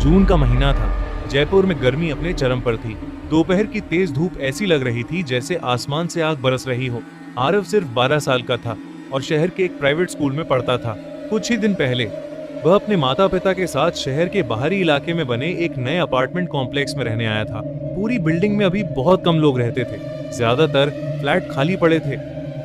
जून का महीना था। जयपुर में गर्मी अपने चरम पर थी। दोपहर की तेज धूप ऐसी लग रही थी जैसे आसमान से आग बरस रही हो। आरव सिर्फ 12 साल का था और शहर के एक प्राइवेट स्कूल में पढ़ता था। कुछ ही दिन पहले वह अपने माता पिता के साथ शहर के बाहरी इलाके में बने एक नए अपार्टमेंट कॉम्प्लेक्स में रहने आया था। पूरी बिल्डिंग में अभी बहुत कम लोग रहते थे। ज्यादातर फ्लैट खाली पड़े थे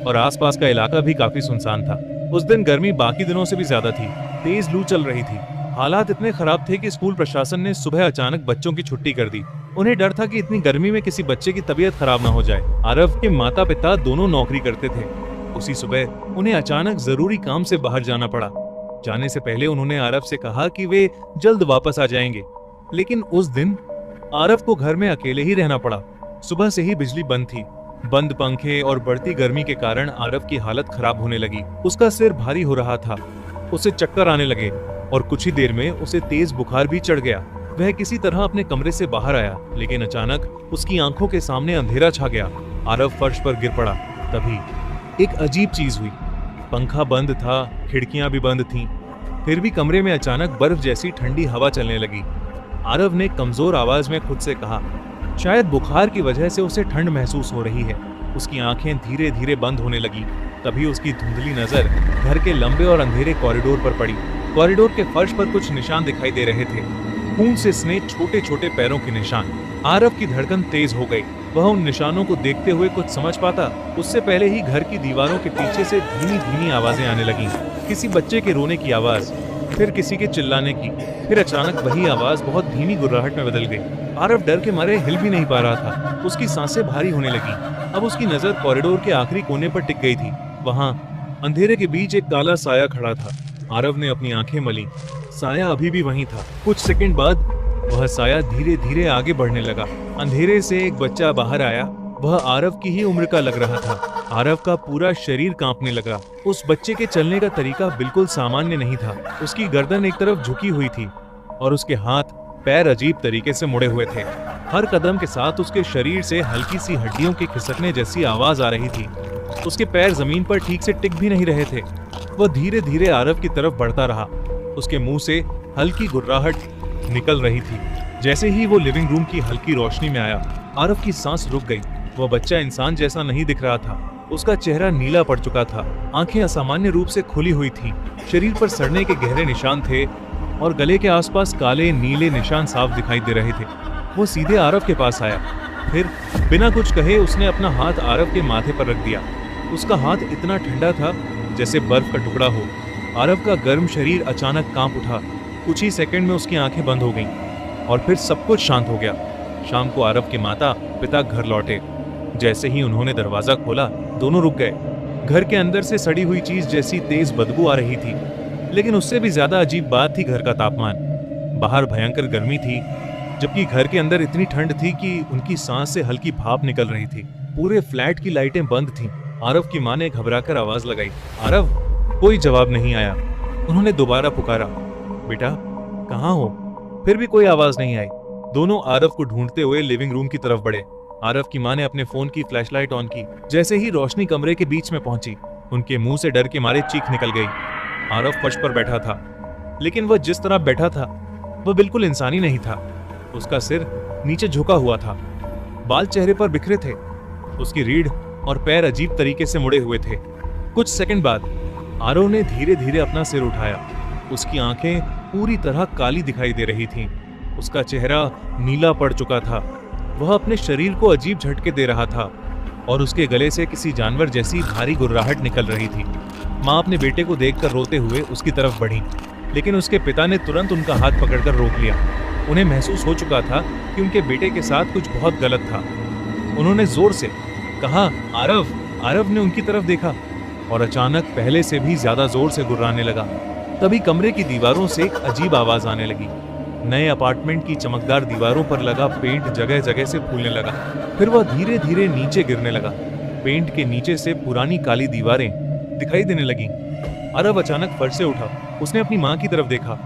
और आसपास का इलाका भी काफी सुनसान था। उस दिन गर्मी बाकी दिनों से भी ज्यादा थी। तेज लू चल रही थी। हालात इतने खराब थे कि स्कूल प्रशासन ने सुबह अचानक बच्चों की छुट्टी कर दी। उन्हें डर था कि इतनी गर्मी में किसी बच्चे की तबीयत खराब न हो जाए। आरव के माता पिता दोनों नौकरी करते थे। उसी सुबह उन्हें अचानक जरूरी काम से बाहर जाना पड़ा। जाने से पहले उन्होंने आरव से कहा कि वे जल्द वापस आ जाएंगे, लेकिन उस दिन आरव को घर में अकेले ही रहना पड़ा। सुबह से ही बिजली बंद थी। बंद पंखे और बढ़ती गर्मी के कारण आरव की हालत खराब होने लगी। उसका सिर भारी हो रहा था, उसे चक्कर आने लगे और कुछ ही देर में उसे तेज बुखार भी चढ़ गया। वह किसी तरह अपने कमरे से बाहर आया, लेकिन अचानक उसकी आंखों के सामने अंधेरा छा गया। आरव फर्श पर गिर पड़ा। तभी एक अजीब चीज हुई। पंखा बंद था, खिड़कियां भी बंद थीं। फिर भी कमरे में अचानक बर्फ जैसी ठंडी हवा चलने लगी। आरव ने कमजोर आवाज में खुद से कहा, शायद बुखार की वजह से उसे ठंड महसूस हो रही है। उसकी आंखें धीरे धीरे बंद होने लगी। तभी उसकी धुंधली नजर घर के लंबे और अंधेरे कॉरिडोर पर पड़ी। कॉरिडोर के फर्श पर कुछ निशान दिखाई दे रहे थे, खून से सने छोटे छोटे पैरों के निशान। आरव की धड़कन तेज हो गई। वह उन निशानों को देखते हुए कुछ समझ पाता उससे पहले ही घर की दीवारों के पीछे से धीमी धीमी आवाजें आने लगीं। किसी बच्चे के रोने की आवाज, फिर किसी के चिल्लाने की, फिर अचानक वही आवाज बहुत धीमी गुर्राहट में बदल गई। आरव डर के मारे हिल भी नहीं पा रहा था। उसकी सांसें भारी होने लगी। अब उसकी नजर कॉरिडोर के आखिरी कोने पर टिक गई थी। वहां अंधेरे के बीच एक काला साया खड़ा था। आरव ने अपनी आंखें मली। साया अभी भी वहीं था। कुछ सेकंड बाद वह साया धीरे धीरे आगे बढ़ने लगा। अंधेरे से एक बच्चा बाहर आया। वह आरव की ही उम्र का लग रहा था। आरव का पूरा शरीर कांपने लगा। उस बच्चे के चलने का तरीका बिल्कुल सामान्य नहीं था। उसकी गर्दन एक तरफ झुकी हुई थी और उसके हाथ पैर अजीब तरीके से मुड़े हुए थे। हर कदम के साथ उसके शरीर से हल्की सी हड्डियों के खिसकने जैसी आवाज आ रही थी। उसके पैर जमीन पर ठीक से टिक भी नहीं रहे थे। वह धीरे धीरे आरव की तरफ बढ़ता रहा। उसके मुंह से हल्की गुर्राहट निकल रही थी। जैसे ही वो लिविंग रूम की हल्की रोशनी में आया, आरव की सांस रुक गई। वह बच्चा इंसान जैसा नहीं दिख रहा था। उसका चेहरा नीला पड़ चुका था। आंखें असामान्य रूप से खुली हुई थीं। शरीर पर सड़ने के गहरे निशान थे और गले के आसपास काले नीले निशान साफ दिखाई दे रहे थे। वो सीधे आरव के पास आया। फिर बिना कुछ कहे उसने अपना हाथ आरव के माथे पर रख दिया। उसका हाथ इतना ठंडा था जैसे बर्फ का टुकड़ा हो। आरव का गर्म शरीर अचानक कांप उठा। कुछ ही सेकंड में उसकी आंखें बंद हो गईं और फिर सब कुछ शांत हो गया। शाम को आरव के माता पिता घर लौटे। जैसे ही उन्होंने दरवाजा खोला, दोनों रुक गए। घर के अंदर से सड़ी हुई चीज जैसी तेज बदबू आ रही थी, लेकिन उससे भी ज्यादा अजीब बात थी घर का तापमान। बाहर भयंकर गर्मी थी, जबकि घर के अंदर इतनी ठंड थी कि उनकी सांस से हल्की भाप निकल रही थी। पूरे फ्लैट की लाइटें बंद थीं। आरव की मां ने घबराकर आवाज लगाई, आरव। कोई जवाब नहीं आया। उन्होंने दोबारा पुकारा, बेटा कहाँ हो? फिर भी कोई आवाज नहीं आई। दोनों आरव को ढूंढते हुए लिविंग रूम की तरफ बढ़े। आरव की मां ने अपने फोन की फ्लैशलाइट ऑन की। जैसे ही रोशनी कमरे के बीच में पहुंची, उनके मुंह से डर के मारे चीख निकल गई। आरव फर्श पर बैठा था, लेकिन वह जिस तरह बैठा था वह बिल्कुल इंसानी नहीं था। उसका सिर नीचे झुका हुआ था, बाल चेहरे पर बिखरे थे, उसकी रीढ़ और पैर अजीब तरीके से मुड़े हुए थे। कुछ सेकंड बाद आरव ने धीरे धीरे अपना सिर उठाया। उसकी आंखें पूरी तरह काली दिखाई दे रही थीं। उसका चेहरा नीला पड़ चुका था। वह अपने शरीर को अजीब झटके दे रहा था और उसके गले से किसी जानवर जैसी भारी गुर्राहट निकल रही थी। माँ अपने बेटे को देखकर रोते हुए उसकी तरफ बढ़ी, लेकिन उसके पिता ने तुरंत उनका हाथ पकड़कर रोक लिया। उन्हें महसूस हो चुका था कि उनके बेटे के साथ कुछ बहुत गलत था। उन्होंने जोर से कहा, आरव। आरव ने उनकी तरफ देखा और अचानक पहले से भी ज्यादा जोर से गुर्राने लगा। तभी कमरे की दीवारों से एक अजीब आवाज आने लगी। नए अपार्टमेंट की चमकदार दीवारों पर लगा पेंट जगह जगह से फूलने लगा। फिर वह धीरे धीरे नीचे गिरने लगा। पेंट के नीचे से पुरानी काली दीवारें दिखाई देने लगी। आरव अचानक फर्श से उठा। उसने अपनी माँ की तरफ देखा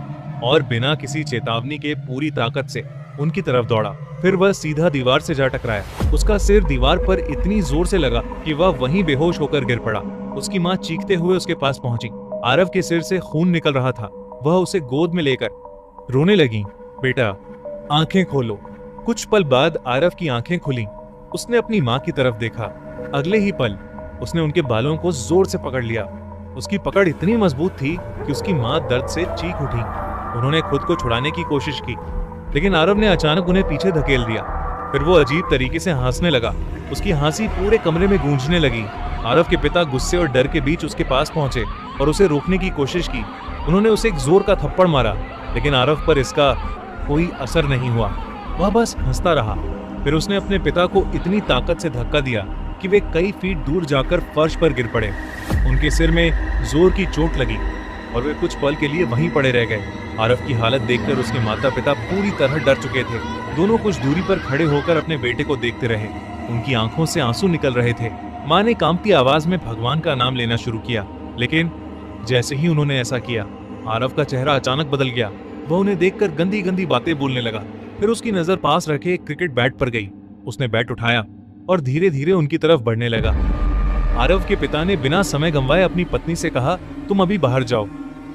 और बिना किसी चेतावनी के पूरी ताकत से उनकी तरफ दौड़ा। फिर वह सीधा दीवार से जा टकराया। उसका सिर दीवार पर इतनी जोर से लगा कि वह वहीं बेहोश होकर गिर पड़ा। उसकी माँ चीखते हुए उसके पास पहुंची। आरव के सिर से खून निकल रहा था। वह उसे गोद में लेकर रोने लगी। बेटा, आंखें खोलो। कुछ पल बाद आरव की आंखें खुली। उसने अपनी माँ की तरफ देखा। अगले ही पल उसने उनके बालों को जोर से पकड़ लिया। उसकी पकड़ इतनी मजबूत थी कि उसकी माँ दर्द से चीख उठी। उन्होंने खुद को छुड़ाने की कोशिश की, लेकिन आरव ने अचानक उन्हें पीछे धकेल दिया। फिर वो अजीब तरीके से हंसने लगा। उसकी हंसी पूरे कमरे में गूंजने लगी। आरव के पिता गुस्से और डर के बीच उसके पास पहुंचे और उसे रोकने की कोशिश की। उन्होंने उसे एक जोर का थप्पड़ मारा, लेकिन आरव पर इसका कोई असर नहीं हुआ। वह बस हंसता रहा। फिर उसने अपने पिता को इतनी ताकत से धक्का दिया कि वे कई फीट दूर जाकर फर्श पर गिर पड़े। उनके सिर में जोर की चोट लगी और वे कुछ पल के लिए वहीं पड़े रह गए। आरव की हालत देखकर उसके माता पिता पूरी तरह डर चुके थे। दोनों कुछ दूरी पर खड़े होकर अपने बेटे को देखते रहे। उनकी आंखों से आंसू निकल रहे थे। माँ ने कांपती आवाज में भगवान का नाम लेना शुरू किया, लेकिन जैसे ही उन्होंने ऐसा किया, आरव का चेहरा अचानक बदल गया। वह उन्हें देखकर गंदी गंदी बातें बोलने लगा। फिर उसकी नजर पास रखे एक क्रिकेट बैट पर गई। उसने बैट उठाया और धीरे धीरे उनकी तरफ बढ़ने लगा। आरव के पिता ने बिना समय गंवाए अपनी पत्नी से कहा, तुम अभी बाहर जाओ,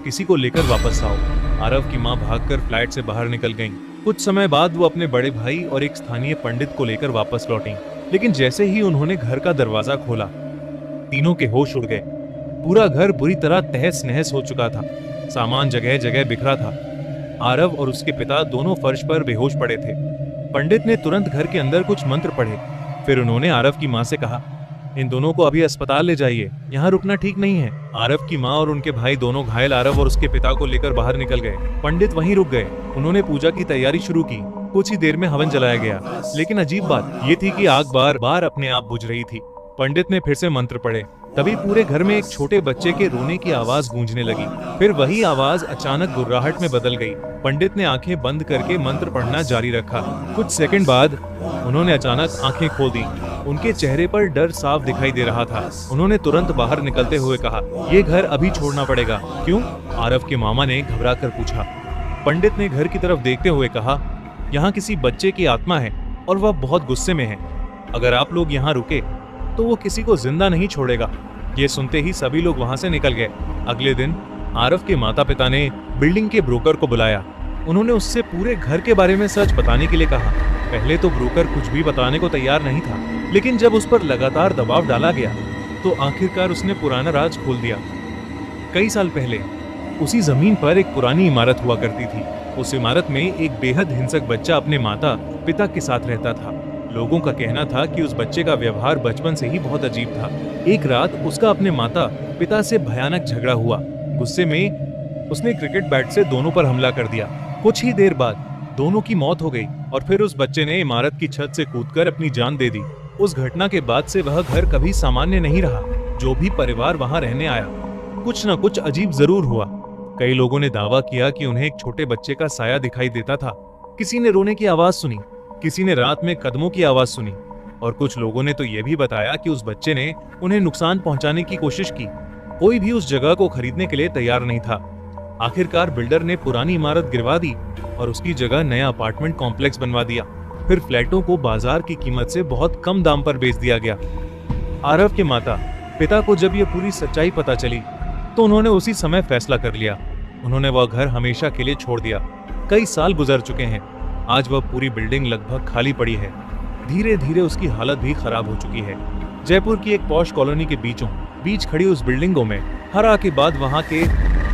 किसी को लेकर वापस आओ। आरव की माँ भागकर फ्लैट से बाहर निकल गईं। कुछ समय बाद वो अपने बड़े भाई और एक स्थानीय पंडित को लेकर वापस लौटी, लेकिन जैसे ही उन्होंने घर का दरवाजा खोला, तीनों के होश उड़ गए। पूरा घर बुरी तरह तहस नहस हो चुका था। सामान जगह जगह बिखरा था। आरव और उसके पिता दोनों फर्श पर बेहोश पड़े थे। पंडित ने तुरंत घर के अंदर कुछ मंत्र पढ़े। फिर उन्होंने आरव की माँ से कहा, इन दोनों को अभी अस्पताल ले जाइए, यहाँ रुकना ठीक नहीं है। आरव की माँ और उनके भाई दोनों घायल आरव और उसके पिता को लेकर बाहर निकल गए। पंडित वहीं रुक गए। उन्होंने पूजा की तैयारी शुरू की। कुछ ही देर में हवन जलाया गया, लेकिन अजीब बात ये थी कि आग बार बार अपने आप बुझ रही थी। पंडित ने फिर से मंत्र पढ़े। तभी पूरे घर में एक छोटे बच्चे के रोने की आवाज गूंजने लगी। फिर वही आवाज अचानक गुर्राहट में बदल गई। पंडित ने आंखें बंद करके मंत्र पढ़ना जारी रखा। कुछ सेकंड बाद उन्होंने अचानक आंखें खोल दी। उनके चेहरे पर डर साफ दिखाई दे रहा था। उन्होंने तुरंत बाहर निकलते हुए कहा, ये घर अभी छोड़ना पड़ेगा। क्यों? आरव के मामा ने घबरा कर पूछा। पंडित ने घर की तरफ देखते हुए कहा, यहाँ किसी बच्चे की आत्मा है और वह बहुत गुस्से में है। अगर आप लोग यहाँ रुके तो वो किसी को जिंदा नहीं छोड़ेगा। ये सुनते ही सभी लोग वहां से निकल गए। अगले दिन आरव के माता पिता ने बिल्डिंग के ब्रोकर को बुलाया। उन्होंने उससे पूरे घर के बारे में सच बताने के लिए कहा। पहले तो ब्रोकर कुछ भी बताने को तैयार नहीं था, लेकिन जब उस पर लगातार दबाव डाला गया तो आखिरकार उसने पुराना राज खोल दिया। कई साल पहले उसी जमीन पर एक पुरानी इमारत हुआ करती थी। उस इमारत में एक बेहद हिंसक बच्चा अपने माता पिता के साथ रहता था। लोगों का कहना था कि उस बच्चे का व्यवहार बचपन से ही बहुत अजीब था। एक रात उसका अपने माता पिता से भयानक झगड़ा हुआ। गुस्से में उसने क्रिकेट बैट से दोनों पर हमला कर दिया। कुछ ही देर बाद दोनों की मौत हो गई और फिर उस बच्चे ने इमारत की छत से कूदकर अपनी जान दे दी। उस घटना के बाद से वह घर कभी सामान्य नहीं रहा। जो भी परिवार वहां रहने आया, कुछ न कुछ अजीब जरूर हुआ। कई लोगों ने दावा किया कि उन्हें एक छोटे बच्चे का साया दिखाई देता था। किसी ने रोने की आवाज सुनी, किसी ने रात में कदमों की आवाज सुनी और कुछ लोगों ने तो यह भी बताया कि उस बच्चे ने उन्हें नुकसान पहुंचाने की कोशिश की। कोई भी उस जगह को खरीदने के लिए तैयार नहीं था। आखिरकार बिल्डर ने पुरानी इमारत गिरवा दी और उसकी जगह नया अपार्टमेंट कॉम्प्लेक्स बनवा दिया। फिर फ्लैटों को बाजार की कीमत से बहुत कम दाम पर बेच दिया गया। आरव के माता पिता को जब यह पूरी सच्चाई पता चली तो उन्होंने उसी समय फैसला कर लिया। उन्होंने वह घर हमेशा के लिए छोड़ दिया। कई साल गुजर चुके हैं। आज वह पूरी बिल्डिंग लगभग खाली पड़ी है। धीरे धीरे उसकी हालत भी खराब हो चुकी है। जयपुर की एक पॉश कॉलोनी के बीचों बीच खड़ी उस बिल्डिंगों में हर आके बाद वहां के